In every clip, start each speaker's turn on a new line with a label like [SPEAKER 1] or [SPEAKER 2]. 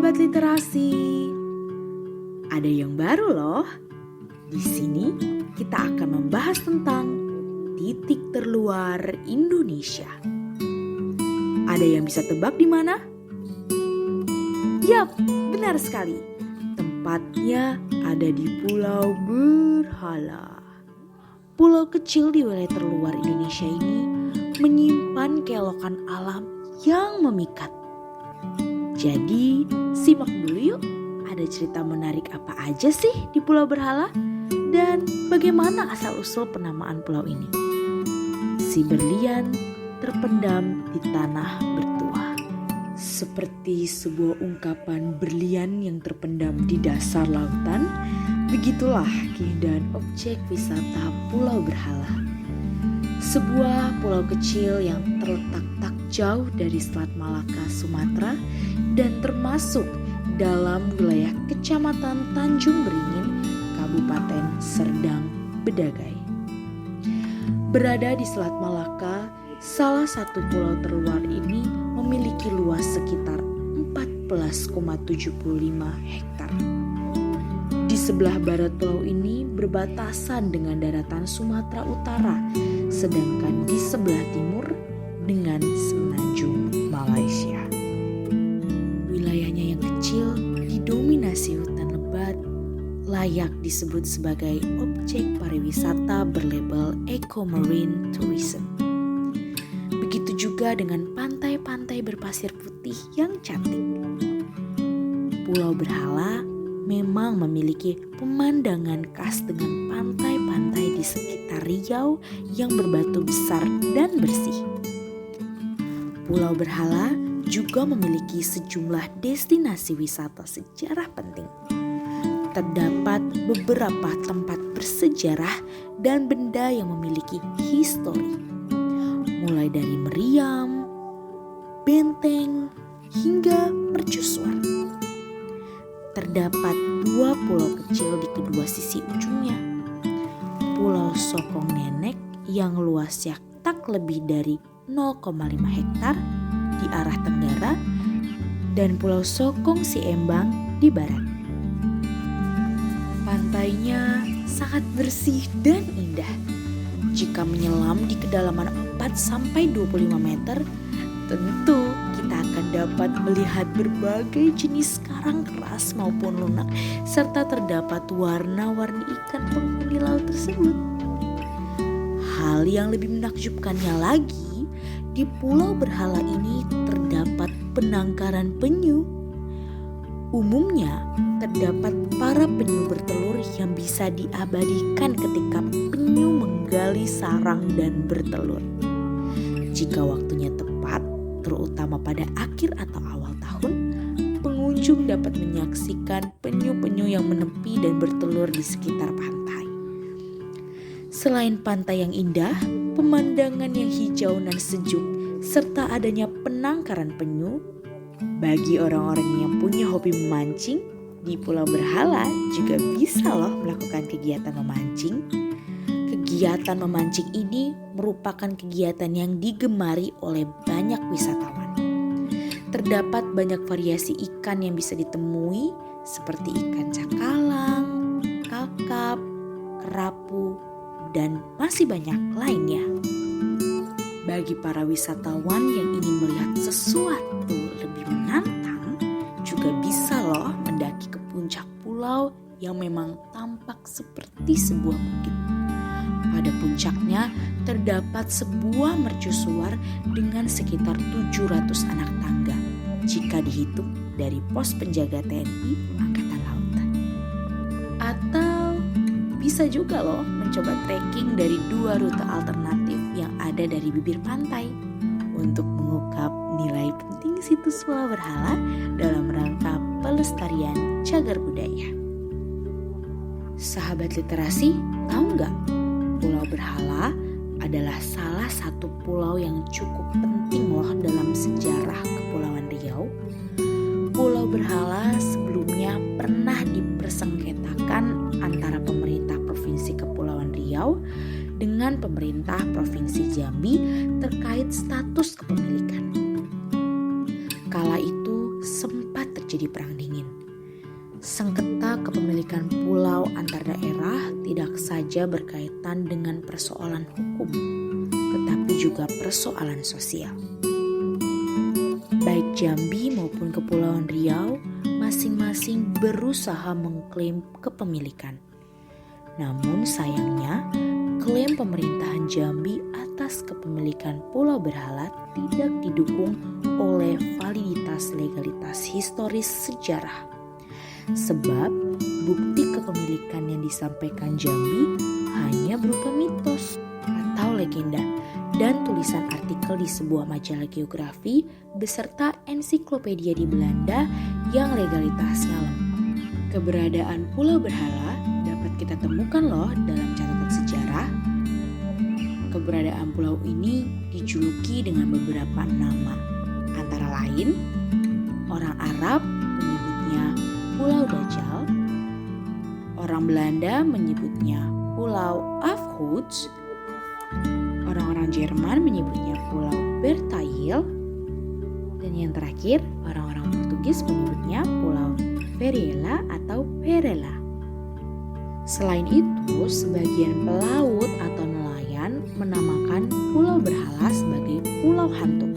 [SPEAKER 1] Sahabat literasi, ada yang baru loh. Di sini kita akan membahas tentang titik terluar Indonesia. Ada yang bisa tebak di mana? Yap, benar sekali. Tempatnya ada di Pulau Berhala. Pulau kecil di wilayah terluar Indonesia ini menyimpan keelokan alam yang memikat. Jadi, simak dulu yuk, ada cerita menarik apa aja sih di Pulau Berhala? Dan bagaimana asal-usul penamaan pulau ini? Si berlian terpendam di tanah bertuah. Seperti sebuah ungkapan berlian yang terpendam di dasar lautan, begitulah keindahan objek wisata Pulau Berhala. Sebuah pulau kecil yang terletak tak jauh dari Selat Malaka, Sumatera, dan termasuk dalam wilayah Kecamatan Tanjung Beringin, Kabupaten Serdang Bedagai. Berada di Selat Malaka, salah satu pulau terluar ini memiliki luas sekitar 14,75 hektar. Di sebelah barat pulau ini berbatasan dengan daratan Sumatera Utara, sedangkan di sebelah timur dengan semenanjung Malaysia. Wilayahnya yang kecil didominasi hutan lebat, layak disebut sebagai objek pariwisata berlabel Eco-Marine Tourism. Begitu juga dengan pantai-pantai berpasir putih yang cantik. Pulau Berhala memang memiliki pemandangan khas dengan pantai-pantai di sekitar Riau yang berbatu besar dan bersih. Pulau Berhala juga memiliki sejumlah destinasi wisata sejarah penting. Terdapat beberapa tempat bersejarah dan benda yang memiliki histori, mulai dari meriam, benteng, hingga mercusuar. Terdapat dua pulau kecil di kedua sisi ujungnya. Pulau Sokong Nenek yang luasnya tak lebih dari 0,5 hektar di arah tenggara dan Pulau Sokong Siembang di barat. Pantainya sangat bersih dan indah. Jika menyelam di kedalaman 4-25 meter, tentu kita akan dapat melihat berbagai jenis karang keras maupun lunak, serta terdapat warna-warni ikan penghuni laut tersebut. Hal yang lebih menakjubkannya lagi, di Pulau Berhala ini terdapat penangkaran penyu. Umumnya terdapat para penyu bertelur yang bisa diabadikan ketika penyu menggali sarang dan bertelur. Jika waktunya tepat, terutama pada akhir atau awal tahun, pengunjung dapat menyaksikan penyu-penyu yang menepi dan bertelur di sekitar pantai. Selain pantai yang indah, pemandangan yang hijau dan sejuk, serta adanya penangkaran penyu, bagi orang-orang yang punya hobi memancing, di Pulau Berhala juga bisa loh melakukan kegiatan memancing. Kegiatan memancing ini merupakan kegiatan yang digemari oleh banyak wisatawan. Terdapat banyak variasi ikan yang bisa ditemui seperti ikan cakalang, kakap, kerapu, dan masih banyak lainnya. Bagi para wisatawan yang ingin melihat sesuatu lebih menantang, juga bisa loh mendaki ke puncak pulau yang memang tampak seperti sebuah bukit. Pada puncaknya terdapat sebuah mercusuar dengan sekitar 700 anak tangga jika dihitung dari pos penjaga TNI Angkatan Laut. Atau bisa juga loh mencoba trekking dari dua rute alternatif yang ada dari bibir pantai untuk mengungkap nilai penting situs Pulau Berhala dalam rangka pelestarian cagar budaya. Sahabat literasi, tahu nggak? Pulau Berhala adalah salah satu pulau yang cukup penting loh dalam sejarah Kepulauan Riau. Pulau Berhala sebelumnya pernah dipersengketakan antara pemerintah Provinsi Kepulauan Riau dengan pemerintah Provinsi Jambi terkait status kepemilikan. Kala itu sempat terjadi terjadi perang dingin. Sengketa kepemilikan pulau antar daerah tidak saja berkaitan dengan persoalan hukum, tetapi juga persoalan sosial. Baik Jambi maupun Kepulauan Riau masing-masing berusaha mengklaim kepemilikan. Namun sayangnya, klaim pemerintahan Jambi atas kepemilikan Pulau Berhala tidak didukung oleh validitas legalitas historis sejarah. Sebab bukti kepemilikan yang disampaikan Jambi hanya berupa mitos atau legenda dan tulisan artikel di sebuah majalah geografi beserta ensiklopedia di Belanda yang legalitasnya lemah. Keberadaan Pulau Berhala dapat kita temukan loh dalam catatan sejarah. Keberadaan pulau ini dijuluki dengan beberapa nama, antara lain orang Arab menyebutnya Pulau Dajjal, orang Belanda menyebutnya Pulau Afhuts, orang-orang Jerman menyebutnya Pulau Bertail, dan yang terakhir orang-orang Portugis menyebutnya Pulau Perela atau Perela. Selain itu, sebagian pelaut atau nelayan menamakan Pulau Berhala sebagai Pulau Hantu.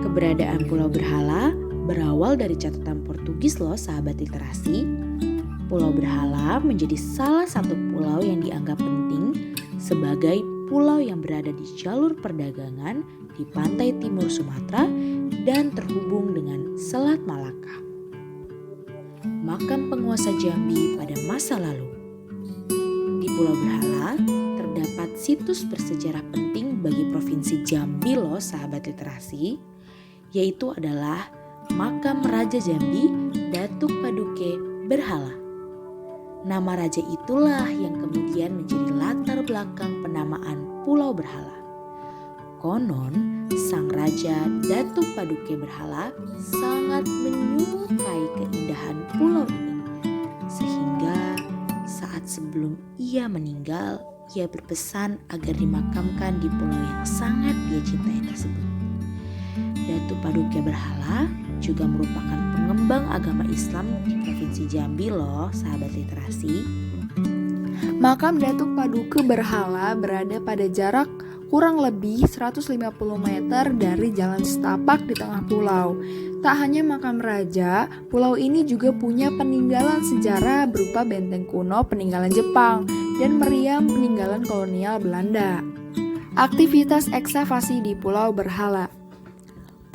[SPEAKER 1] Keberadaan Pulau Berhala berawal dari catatan Portugis loh sahabat literasi. Pulau Berhala menjadi salah satu pulau yang dianggap penting sebagai pulau yang berada di jalur perdagangan di pantai timur Sumatera dan terhubung dengan Selat Malaka. Makam penguasa Jambi pada masa lalu. Di Pulau Berhala terdapat situs bersejarah penting bagi Provinsi Jambi loh sahabat literasi, yaitu adalah Makam Raja Jambi Datuk Paduke Berhala. Nama raja itulah yang kemudian menjadi latar belakang penamaan Pulau Berhala. Konon, sang raja Datuk Paduke Berhala sangat menyukai keindahan pulau ini. Sehingga saat sebelum ia meninggal, ia berpesan agar dimakamkan di pulau yang sangat dia cintai tersebut. Datuk Paduke Berhala juga merupakan pengembang agama Islam di Provinsi Jambi loh, sahabat literasi.
[SPEAKER 2] Makam Datuk Paduke Berhala berada pada jarak kurang lebih 150 meter dari jalan setapak di tengah pulau. Tak hanya makam raja, pulau ini juga punya peninggalan sejarah berupa benteng kuno peninggalan Jepang dan meriam peninggalan kolonial Belanda. Aktivitas ekskavasi di Pulau Berhala.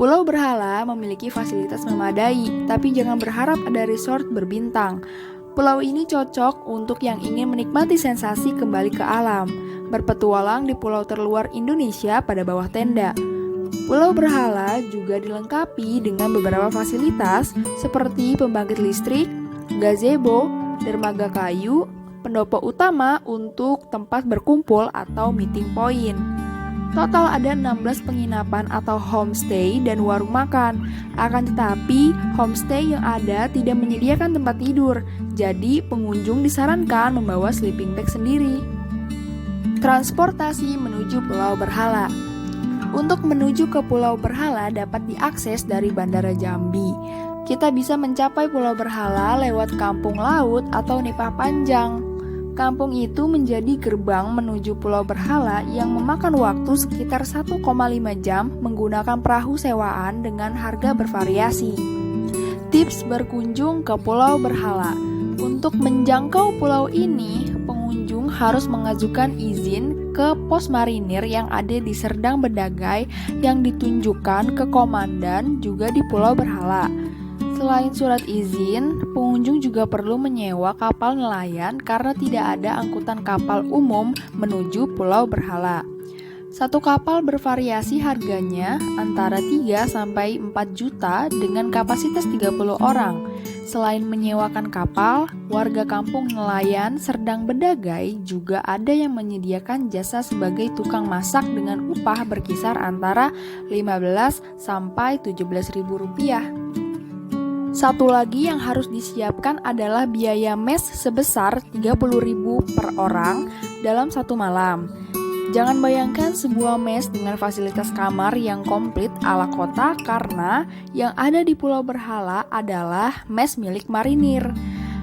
[SPEAKER 2] Pulau Berhala memiliki fasilitas memadai, tapi jangan berharap ada resort berbintang. Pulau ini cocok untuk yang ingin menikmati sensasi kembali ke alam, berpetualang di pulau terluar Indonesia pada bawah tenda. Pulau Berhala juga dilengkapi dengan beberapa fasilitas seperti pembangkit listrik, gazebo, dermaga kayu, pendopo utama untuk tempat berkumpul atau meeting point. Total ada 16 penginapan atau homestay dan warung makan. Akan tetapi, homestay yang ada tidak menyediakan tempat tidur, jadi pengunjung disarankan membawa sleeping bag sendiri. Transportasi menuju Pulau Berhala. Untuk menuju ke Pulau Berhala dapat diakses dari Bandara Jambi. Kita bisa mencapai Pulau Berhala lewat Kampung Laut atau Nipah Panjang. Kampung itu menjadi gerbang menuju Pulau Berhala yang memakan waktu sekitar 1,5 jam menggunakan perahu sewaan dengan harga bervariasi. Tips berkunjung ke Pulau Berhala. Untuk menjangkau pulau ini, pengunjung harus mengajukan izin ke pos marinir yang ada di Serdang Bedagai yang ditunjukkan ke komandan juga di Pulau Berhala. Selain surat izin, pengunjung juga perlu menyewa kapal nelayan karena tidak ada angkutan kapal umum menuju Pulau Berhala. Satu kapal bervariasi harganya antara 3 sampai 4 juta dengan kapasitas 30 orang. Selain menyewakan kapal, warga kampung nelayan Serdang Bedagai juga ada yang menyediakan jasa sebagai tukang masak dengan upah berkisar antara 15 sampai 17 ribu rupiah. Satu lagi yang harus disiapkan adalah biaya mes sebesar 30.000 per orang dalam satu malam. Jangan bayangkan sebuah mes dengan fasilitas kamar yang komplit ala kota karena yang ada di Pulau Berhala adalah mes milik marinir.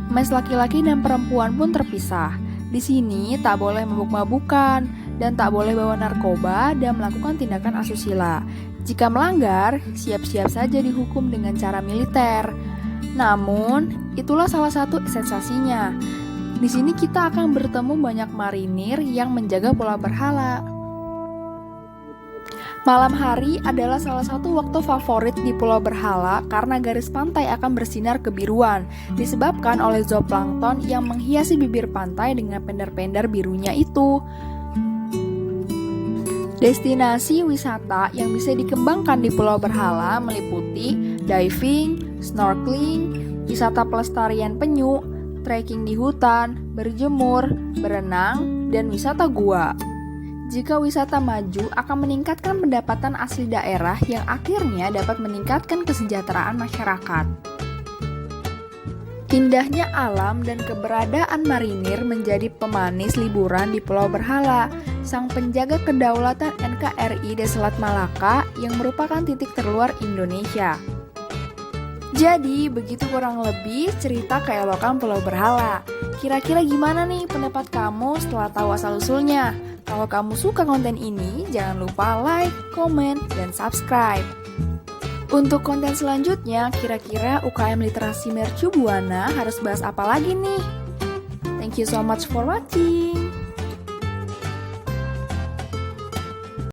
[SPEAKER 2] Mes laki-laki dan perempuan pun terpisah. Di sini tak boleh mabuk-mabukan dan tak boleh bawa narkoba dan melakukan tindakan asusila. Jika melanggar, siap-siap saja dihukum dengan cara militer. Namun, itulah salah satu sensasinya. Di sini kita akan bertemu banyak marinir yang menjaga Pulau Berhala. Malam hari adalah salah satu waktu favorit di Pulau Berhala karena garis pantai akan bersinar kebiruan, disebabkan oleh zooplankton yang menghiasi bibir pantai dengan pender-pender birunya itu. Destinasi wisata yang bisa dikembangkan di Pulau Berhala meliputi diving, snorkeling, wisata pelestarian penyu, trekking di hutan, berjemur, berenang, dan wisata gua. Jika wisata maju akan meningkatkan pendapatan asli daerah yang akhirnya dapat meningkatkan kesejahteraan masyarakat. Indahnya alam dan keberadaan marinir menjadi pemanis liburan di Pulau Berhala, sang penjaga kedaulatan NKRI di Selat Malaka yang merupakan titik terluar Indonesia. Jadi, begitu kurang lebih cerita keelokan Pulau Berhala. Kira-kira gimana nih pendapat kamu setelah tahu asal-usulnya? Kalau kamu suka konten ini, jangan lupa like, komen, dan subscribe. Untuk konten selanjutnya, kira-kira UKM Literasi Mercu Buana harus bahas apa lagi nih? Thank you so much for watching.